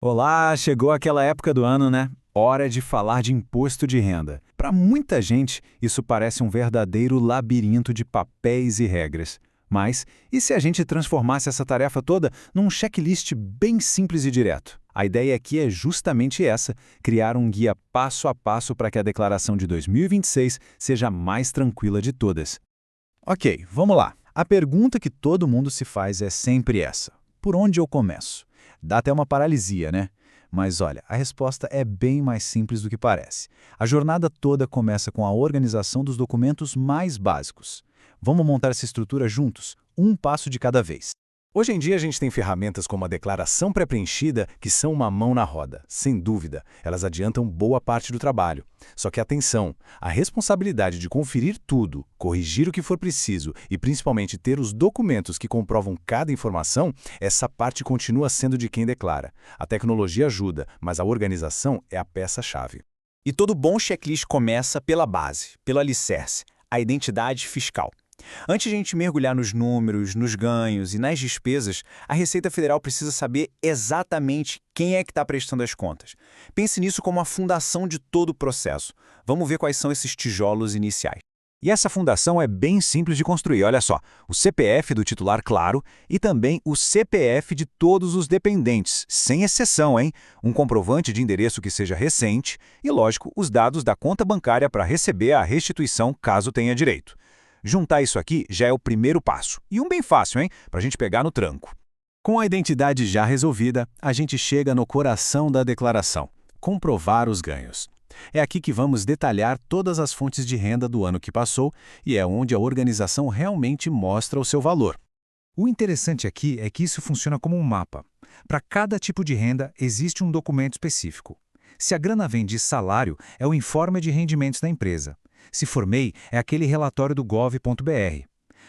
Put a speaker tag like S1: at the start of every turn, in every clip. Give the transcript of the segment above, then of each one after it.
S1: Olá, chegou aquela época do ano, né? Hora de falar de imposto de renda. Para muita gente, isso parece um verdadeiro labirinto de papéis e regras. Mas e se a gente transformasse essa tarefa toda num checklist bem simples e direto? A ideia aqui é justamente essa: criar um guia passo a passo para que a declaração de 2026 seja a mais tranquila de todas. Ok, vamos lá. A pergunta que todo mundo se faz é sempre essa: por onde eu começo? Dá até uma paralisia, né? Mas olha, a resposta é bem mais simples do que parece. A jornada toda começa com a organização dos documentos mais básicos. Vamos montar essa estrutura juntos, um passo de cada vez. Hoje em dia a gente tem ferramentas como a declaração pré-preenchida que são uma mão na roda. Sem dúvida, elas adiantam boa parte do trabalho. Só que atenção, a responsabilidade de conferir tudo, corrigir o que for preciso e principalmente ter os documentos que comprovam cada informação, essa parte continua sendo de quem declara. A tecnologia ajuda, mas a organização é a peça-chave.
S2: E todo bom checklist começa pela base, pelo alicerce, a identidade fiscal. Antes de a gente mergulhar nos números, nos ganhos e nas despesas, a Receita Federal precisa saber exatamente quem é que está prestando as contas. Pense nisso como a fundação de todo o processo. Vamos ver quais são esses tijolos iniciais.
S1: E essa fundação é bem simples de construir, olha só. O CPF do titular, claro, e também o CPF de todos os dependentes, sem exceção, hein? Um comprovante de endereço que seja recente e, lógico, os dados da conta bancária para receber a restituição caso tenha direito. Juntar isso aqui já é o primeiro passo. E um bem fácil, hein? Para a gente pegar no tranco. Com a identidade já resolvida, a gente chega no coração da declaração: comprovar os ganhos. É aqui que vamos detalhar todas as fontes de renda do ano que passou e é onde a organização realmente mostra o seu valor. O interessante aqui é que isso funciona como um mapa. Para cada tipo de renda, existe um documento específico. Se a grana vem de salário, é o informe de rendimentos da empresa. Se for MEI, é aquele relatório do gov.br.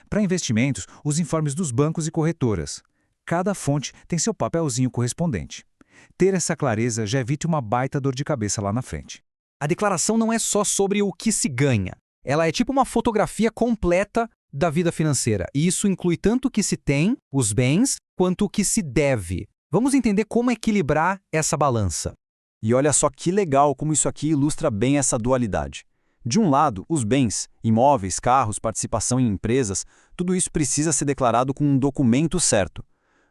S1: Para investimentos, os informes dos bancos e corretoras. Cada fonte tem seu papelzinho correspondente. Ter essa clareza já evita uma baita dor de cabeça lá na frente.
S3: A declaração não é só sobre o que se ganha. Ela é tipo uma fotografia completa da vida financeira. E isso inclui tanto o que se tem, os bens, quanto o que se deve. Vamos entender como equilibrar essa balança.
S1: E olha só que legal como isso aqui ilustra bem essa dualidade. De um lado, os bens, imóveis, carros, participação em empresas, tudo isso precisa ser declarado com um documento certo.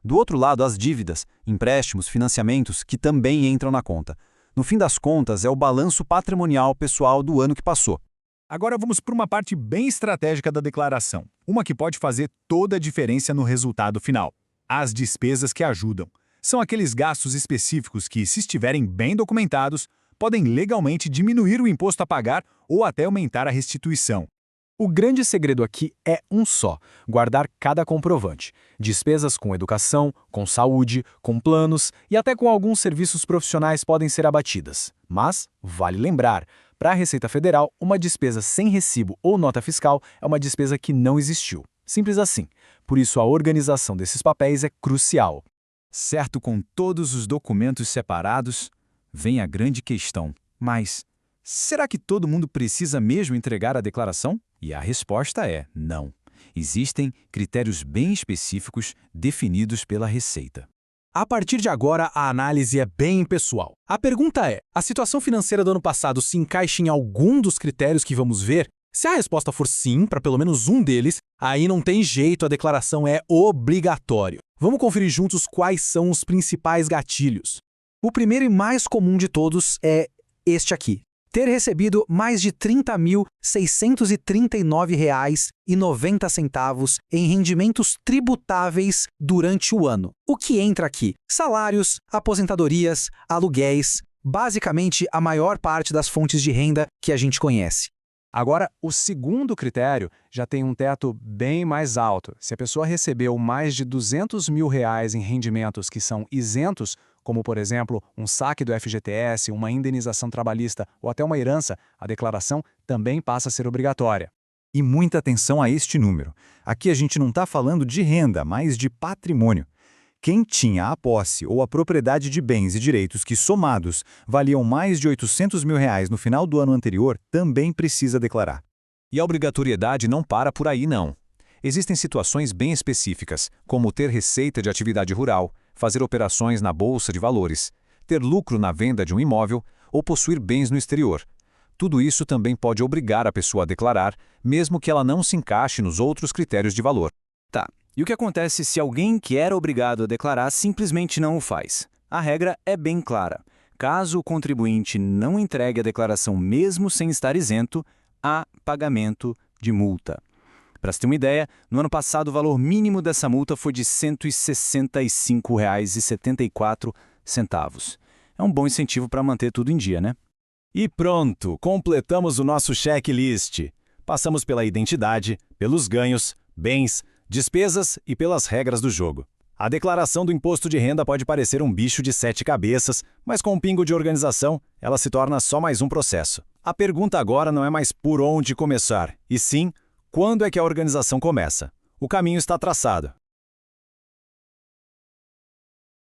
S1: Do outro lado, as dívidas, empréstimos, financiamentos, que também entram na conta. No fim das contas, é o balanço patrimonial pessoal do ano que passou.
S4: Agora vamos para uma parte bem estratégica da declaração, uma que pode fazer toda a diferença no resultado final: as despesas que ajudam. São aqueles gastos específicos que, se estiverem bem documentados, podem legalmente diminuir o imposto a pagar ou até aumentar a restituição.
S5: O grande segredo aqui é um só: guardar cada comprovante. Despesas com educação, com saúde, com planos e até com alguns serviços profissionais podem ser abatidas. Mas, vale lembrar, para a Receita Federal, uma despesa sem recibo ou nota fiscal é uma despesa que não existiu. Simples assim. Por isso, a organização desses papéis é crucial.
S1: Certo, com todos os documentos separados, vem a grande questão: mas será que todo mundo precisa mesmo entregar a declaração? E a resposta é não. Existem critérios bem específicos definidos pela Receita.
S3: A partir de agora, a análise é bem pessoal. A pergunta é: a situação financeira do ano passado se encaixa em algum dos critérios que vamos ver? Se a resposta for sim, para pelo menos um deles, aí não tem jeito, a declaração é obrigatório. Vamos conferir juntos quais são os principais gatilhos. O primeiro e mais comum de todos é este aqui: ter recebido mais de R$ 30.639,90 em rendimentos tributáveis durante o ano. O que entra aqui? Salários, aposentadorias, aluguéis, basicamente a maior parte das fontes de renda que a gente conhece.
S5: Agora, o segundo critério já tem um teto bem mais alto. Se a pessoa recebeu mais de R$ 200 mil em rendimentos que são isentos, como, por exemplo, um saque do FGTS, uma indenização trabalhista ou até uma herança, a declaração também passa a ser obrigatória.
S1: E muita atenção a este número. Aqui a gente não está falando de renda, mas de patrimônio. Quem tinha a posse ou a propriedade de bens e direitos que, somados, valiam mais de R$ 800 mil no final do ano anterior, também precisa declarar. E a obrigatoriedade não para por aí, não. Existem situações bem específicas, como ter receita de atividade rural, fazer operações na bolsa de valores. ter lucro na venda de um imóvel ou possuir bens no exterior. Tudo isso também pode obrigar a pessoa a declarar, mesmo que ela não se encaixe nos outros critérios de valor.
S2: Tá, e o que acontece se alguém que era obrigado a declarar simplesmente não o faz? A regra é bem clara. Caso o contribuinte não entregue a declaração mesmo sem estar isento, há pagamento de multa. Para você ter uma ideia, no ano passado o valor mínimo dessa multa foi de R$ 165,74. É um bom incentivo para manter tudo em dia, né?
S5: E pronto, completamos o nosso checklist. Passamos pela identidade, pelos ganhos, bens, despesas e pelas regras do jogo. A declaração do imposto de renda pode parecer um bicho de 7 cabeças, mas com um pingo de organização, ela se torna só mais um processo. A pergunta agora não é mais por onde começar, e sim, quando é que a organização começa? O caminho está traçado.